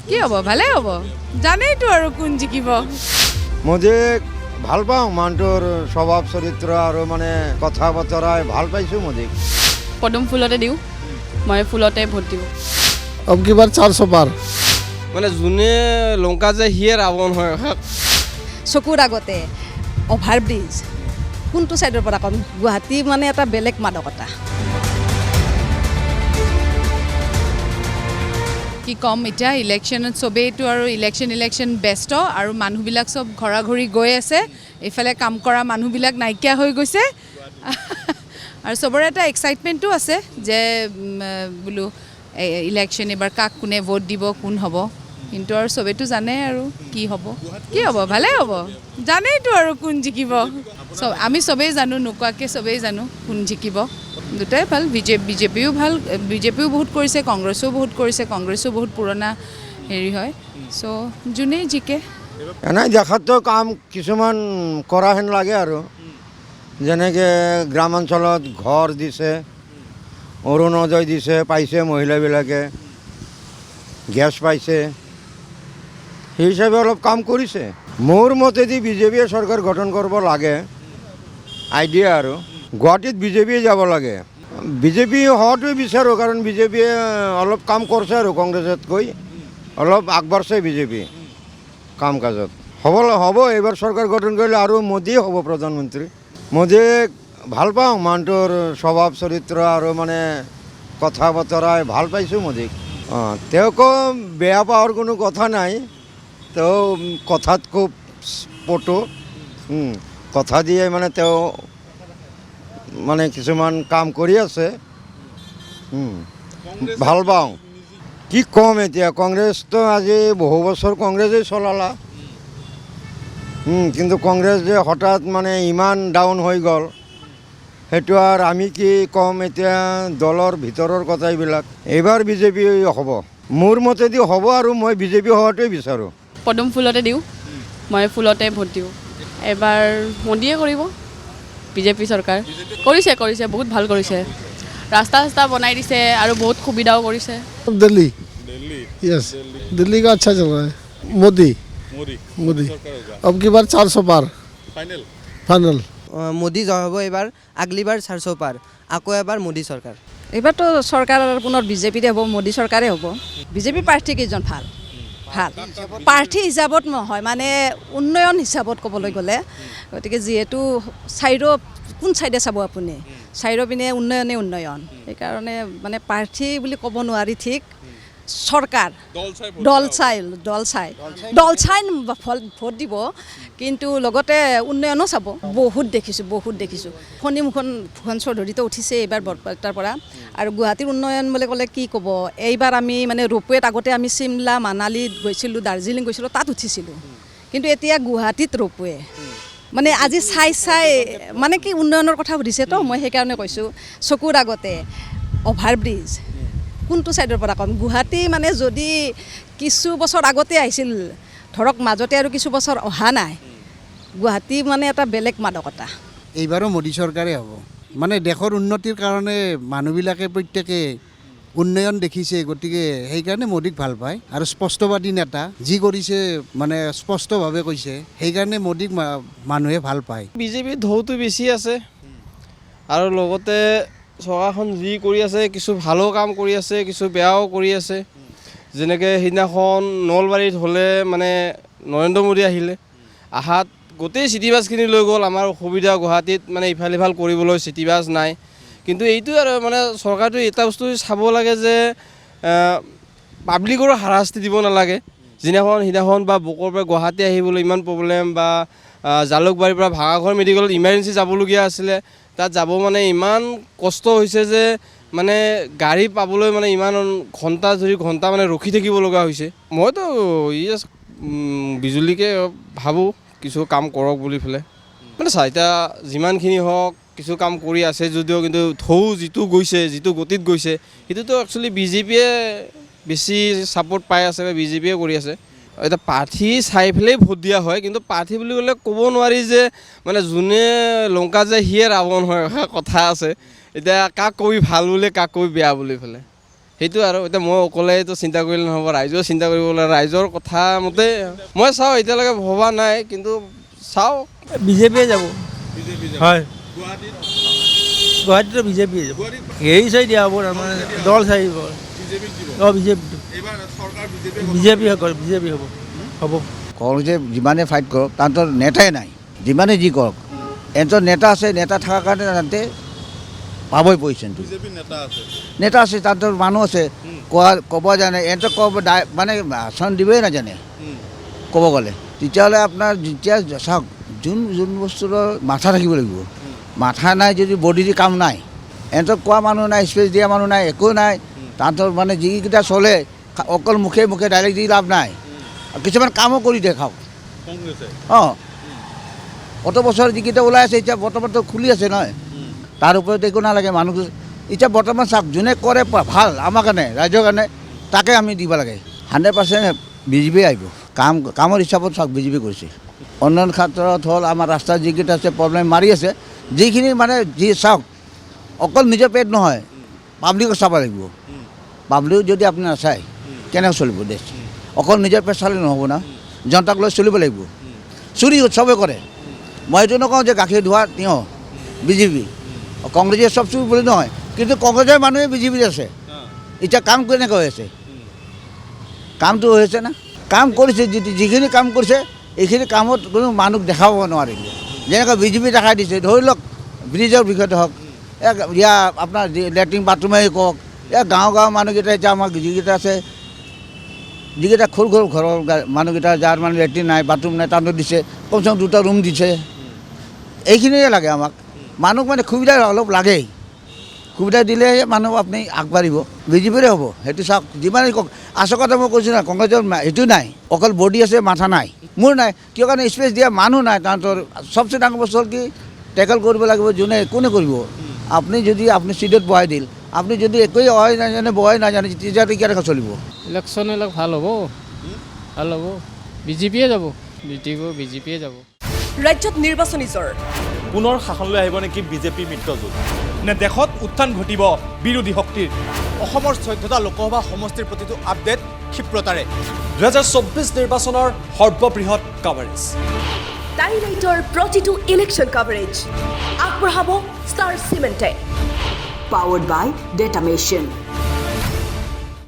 কি হ'ব ভালে হ'ব জানেইতো আৰু কোন জিকিব মোদীক ভাল পাওঁ মানুহটোৰ স্বভাৱ চৰিত্ৰ আৰু মানে কথা বতৰাই ভাল পাইছোঁ মোদীক পদুম ফুলতে দিওঁ মই ফুলতে ভোট দিওঁ अब की बार 400 पार মানে যোনে লংকা যায় সিয়ে ৰাৱণ হয় চকুৰ আগতে অভাৰ ব্ৰিজ কোনটো ছাইডৰ পৰা ক'ম গুৱাহাটী মানে এটা বেলেগ মাদকতা কি ক'ম এতিয়া ইলেকশ্যনত চবেইতো আৰু ইলেকশ্যন ব্যস্ত আৰু মানুহবিলাক চব ঘৰা ঘৰি গৈ আছে এইফালে কাম কৰা মানুহবিলাক নাইকিয়া হৈ গৈছে আৰু চবৰে এটা এক্সাইটমেণ্টো আছে যে বোলো ইলেকশ্যন এবাৰ কাক কোনে ভোট দিব কোন হ'ব কিন্তু আৰু চবেইতো জানে আৰু কি হ'ব ভালে হ'ব জানেইতো আৰু কোন জিকিব চব আমি চবেই জানো নোকোৱাকৈ চবেই জানো কোন জিকিব দুটাই ভাল বিজেপিও ভাল বিজেপিও বহুত কৰিছে কংগ্ৰেছো বহুত পুৰণা হেৰি হয় চ' যোনেই জিকে এনেই দেখাততো কাম কিছুমান কৰা হেন লাগে আৰু যেনেকৈ গ্ৰামাঞ্চলত ঘৰ দিছে অৰুণোদয় দিছে পাইছে মহিলাবিলাকে গেছ পাইছে সেই হিচাপে অলপ কাম কৰিছে মোৰ মতেদি বিজেপিয়ে চৰকাৰ গঠন কৰিব লাগে আইডিয়া আৰু গুৱাহাটীত বিজেপিয়ে যাব লাগে বিজেপি হোৱাটোৱে বিচাৰোঁ কাৰণ বিজেপিয়ে অলপ কাম কৰিছে আৰু কংগ্ৰেছতকৈ অলপ আগবাঢ়িছে বিজেপি কাম কাজত হ'ব এইবাৰ চৰকাৰ গঠন কৰিলে আৰু মোদীয়ে হ'ব প্ৰধানমন্ত্ৰী মোদীক ভাল পাওঁ মানুহটোৰ স্বভাৱ চৰিত্ৰ আৰু মানে কথা বতৰাই ভাল পাইছোঁ মোদীক তেওঁকো বেয়া পোৱাৰ কোনো কথা নাই তেওঁ কথাত খুব পটু কথা দিয়ে মানে তেওঁ মানে কিছুমান কাম কৰি আছে ভাল পাওঁ কি ক'ম এতিয়া কংগ্ৰেছটো আজি বহু বছৰ কংগ্ৰেছেই চলালা কিন্তু কংগ্ৰেছ যে হঠাৎ মানে ইমান ডাউন হৈ গ'ল সেইটো আৰু আমি কি ক'ম এতিয়া দলৰ ভিতৰৰ কথা এইবিলাক এইবাৰ বিজেপি হ'ব মোৰ মতেদি হ'ব আৰু মই বিজেপি হোৱাটোৱে বিচাৰোঁ পদুম ফুলতে দিওঁ মই ফুলতে ভোট দিওঁ এবাৰ মোদীয়ে কৰিব বিজেপি চৰকাৰ কৰিছে বহুত ভাল কৰিছে ৰাস্তা বনাই দিছে আৰু বহুত সুবিধাও কৰিছে दिल्ली यस दिल्ली का अच्छा चल रहा है मोदी मोदी अब की बार 400 पार फाइनल মোদী জয় হ'ব এইবাৰ আগলিবাৰ 400 পাৰ আকৌ এবাৰ মোদী চৰকাৰ এইবাৰতো চৰকাৰ পুনৰ বিজেপিৰে হ'ব মোদী চৰকাৰে হ'ব বিজেপি প্ৰাৰ্থী কেইজন ভাল প্ৰাৰ্থী হিচাপত নহয় মানে উন্নয়ন হিচাপত ক'বলৈ গ'লে গতিকে যিহেতু কোন ছাইডে চাব আপুনি চাইৰ পিনে উন্নয়ন সেইকাৰণে মানে প্ৰাৰ্থী বুলি ক'ব নোৱাৰি ঠিক চৰকাৰ দল চাই ভোট দিব কিন্তু লগতে উন্নয়নো চাব বহুত দেখিছোঁ ফণীমুখন ভূৱন চৌধুৰীতো উঠিছে এইবাৰ বৰপেটাৰ পৰা আৰু গুৱাহাটীৰ উন্নয়ন বুলি ক'লে কি ক'ব এইবাৰ আমি মানে ৰোপৱেত আগতে আমি চিমলা মানালীত গৈছিলোঁ দাৰ্জিলিং গৈছিলোঁ তাত উঠিছিলোঁ কিন্তু এতিয়া গুৱাহাটীত ৰোপৱে মানে আজি চাই মানে কি উন্নয়নৰ কথা সুধিছে তো মই সেইকাৰণে কৈছোঁ চকুৰ আগতে অভাৰ ব্ৰিজ কোনটো ছাইডৰ পৰা ক'ম গুৱাহাটী মানে যদি কিছু বছৰ আগতে আহিছিল ধৰক মাজতে আৰু কিছু বছৰ অহা নাই গুৱাহাটী মানে এটা বেলেগ মাদকতা এইবাৰো মোদী চৰকাৰে হ'ব মানে দেশৰ উন্নতিৰ কাৰণে মানুহবিলাকে প্ৰত্যেকে উন্নয়ন দেখিছে গতিকে সেইকাৰণে মোদীক ভাল পায় আৰু স্পষ্টবাদী নেতা যি কৰিছে মানে স্পষ্টভাৱে কৈছে সেইকাৰণে মোদীক মানুহে ভাল পায় বিজেপিৰ ঢৌটো বেছি আছে আৰু লগতে চৰকাৰখন যি কৰি আছে কিছু ভালো কাম কৰি আছে কিছু বেয়াও কৰি আছে যেনেকৈ সেইদিনাখন নলবাৰীত হ'লে মানে নৰেন্দ্ৰ মোদী আহিলে আহাত গোটেই চিটি বাছখিনি লৈ গ'ল আমাৰ অসুবিধা গুৱাহাটীত মানে ইফাল সিফাল কৰিবলৈ চিটি বাছ নাই কিন্তু এইটো আৰু মানে চৰকাৰটোৱে এটা বস্তু চাব লাগে যে পাব্লিকৰো হাৰাশাস্তি দিব নালাগে সিদিনাখন বা বকৰ পৰা গুৱাহাটী আহিবলৈ ইমান প্ৰব্লেম বা জালুকবাৰীৰ পৰা ভাঙাঘৰ মেডিকেলত ইমাৰ্জেঞ্চি যাবলগীয়া আছিলে তাত যাব মানে ইমান কষ্ট হৈছে যে মানে গাড়ী পাবলৈ মানে ইমান ঘণ্টা মানে ৰখি থাকিব লগা হৈছে মইতো বিজুলীকে ভাবোঁ কিছু কাম কৰক বুলি পেলাই মানে এতিয়া যিমানখিনি হওক কিছু কাম কৰি আছে যদিও কিন্তু ঢৌ যিটো গতিত গৈছে সেইটোতো একচুৱেলি বিজেপিয়ে বেছি ছাপোৰ্ট পাই আছে বা বিজেপিয়ে কৰি আছে এটা প্ৰাৰ্থী চাই পেলাই ভোট দিয়া হয় কিন্তু প্ৰাৰ্থী বুলি ক'লে ক'ব নোৱাৰি যে মানে যোনে লংকা যায় সিয়ে ৰাৱণ হয় কথা আছে এতিয়া কাক কবি ভাল বুলি কাক কবি বেয়া বুলি পেলাই সেইটো আৰু এতিয়া মই অকলেতো চিন্তা কৰিলে নহ'ব, ৰাইজেও চিন্তা কৰিব লাগে। ৰাইজৰ কথা মতে মই চাওঁ, এতিয়ালৈকে ভবা নাই, কিন্তু চাওঁ। বিজেপিয়ে যাব হয়, গুৱাহাটীতো বিজেপিয়ে যাব। হেৰি চাই দিয়া হ'ব, তাৰমানে দল চাই অঁ বিজেপি হ'ব। কংগ্ৰেছে যিমানে ফাইট কৰক তাহাঁতৰ নেতাই নাই, যিমানে যি কৰক এহঁতৰ নেতা আছে, নেতা থকাৰ কাৰণে তাহাঁতে পাবই পজিশ্যনটো। নেতা আছে, তাহাঁতৰ মানুহ আছে, ক'ব জানে, এহঁতক মানে আচৰণ দিবই নাজানে ক'ব গ'লে। তেতিয়াহ'লে আপোনাৰ যেতিয়া চাওক, যোন বস্তুৰ মাথা থাকিব লাগিব, মাথা নাই যদি বডিৰ কাম নাই, এহঁতক কোৱা মানুহ নাই, স্পেচ দিয়া মানুহ নাই, একো নাই। তাহাঁতৰ মানে যিকেইটা চলে অকল মুখে ডাইৰেক্ট দি লাভ নাই, কিছুমান কামো কৰি দেখাওক। অঁ, অত বছৰ যিকেইটা ওলাই আছে এতিয়া বৰ্তমানতো খুলি আছে নহয়, তাৰ ওপৰত একো নালাগে। মানুহ এতিয়া বৰ্তমান চাওক, যোনে কৰে ভাল আমাৰ কাৰণে, ৰাইজৰ কাৰণে, তাকে আমি দিব লাগে। 100% বিজেপি আহিব। কামৰ হিচাপত চাওক বিজেপি কৰিছে। উন্নয়ন ক্ষেত্ৰত হ'ল আমাৰ ৰাস্তাৰ যিকেইটা আছে প্ৰব্লেম মাৰি আছে, যিখিনি মানে যি চাওক, অকল নিজৰ পেট নহয়, পাব্লিকক চাব লাগিব। পাব্লিক যদি আপুনি নাচায় কেনেকৈ চলিব দেশ? অকল নিজৰ পেট চালে নহ'ব না, জনতাক লৈ চলিব লাগিব। চুৰি চবে কৰে, মই এইটো নকওঁ যে গাখীৰ ধোৱা তিয়ঁহ বিজেপি, কংগ্ৰেছে চব চুৰি বুলি নহয়, কিন্তু কংগ্ৰেছৰ মানুহে বিজেপিত আছে। এতিয়া কাম কেনেকৈ হৈ আছে? কামটো হৈছে না, কাম কৰিছে, যিখিনি কাম কৰিছে এইখিনি কামত কোনো মানুহ দেখাব নোৱাৰিলে। যেনেকৈ বিজেপি দেখাই দিছে, ধৰি লওক ব্ৰিজৰ বিষয়তে হওক, ইয়াৰ আপোনাৰ লেট্ৰিন বাথৰুমেই কওক, গাঁৱৰ মানুহকেইটা এতিয়া আমাক যিকেইটা আছে, যিকেইটা সৰু ঘৰৰ মানুহকেইটা যাৰ মানে লেট্ৰিন নাই, বাথৰুম নাই, তাতো দিছে, কমচে কম 2টা ৰুম দিছে। এইখিনিয়ে লাগে আমাক, মানুহক মানে সুবিধা অলপ লাগেই। সুবিধা দিলেহে মানুহ আপুনি আগবাঢ়িব। বিজেপিৰে হ'ব, সেইটো চাওক, যিমানেই কওক। আচল কথা মই কৈছোঁ না, কংগ্ৰেছৰ সেইটো নাই, অকল বডি আছে, মাথা নাই। মোৰ নাই, কিয় কাৰণে স্পেচ দিয়া মানুহ নাই তাহাঁতৰ। চবচে ডাঙৰ বস্তু হ'ল কি, টেকেল কৰিব লাগিব, যোনে কোনে কৰিব। আপুনি চিটত বহাই দিল, আপুনি যদি একোৱেই হয় নাজানে, বহাই নাজানে, তেতিয়া কেনেকৈ চলিব? ইলেকশ্যন এইবিলাক ভাল হ'ব, ভাল হ'ব। বিজেপিয়ে যাব, বিজেপিয়ে যাব। ৰাজ্যত নিৰ্বাচনী জ্বৰ। পুনৰ শাসনলৈ আহিব নেকি বিজেপি মিত্ৰজোঁট? নে দেশত উত্থান ঘটিব বিৰোধী শক্তিৰ? অসমৰ 14টা লোকসভা সমষ্টিৰ প্ৰতিটো আপডেট ক্ষিপ্ৰতাৰে 2024 নিৰ্বাচনৰ সৰ্ববৃহৎ কাভাৰেজ। টাইলাইটৰ প্ৰতিটো ইলেকশ্যন কাভাৰেজ আগবঢ়াব ষ্টাৰ চিমেণ্টে। পাৱাৰ্ড বাই ডেটা মেচিন।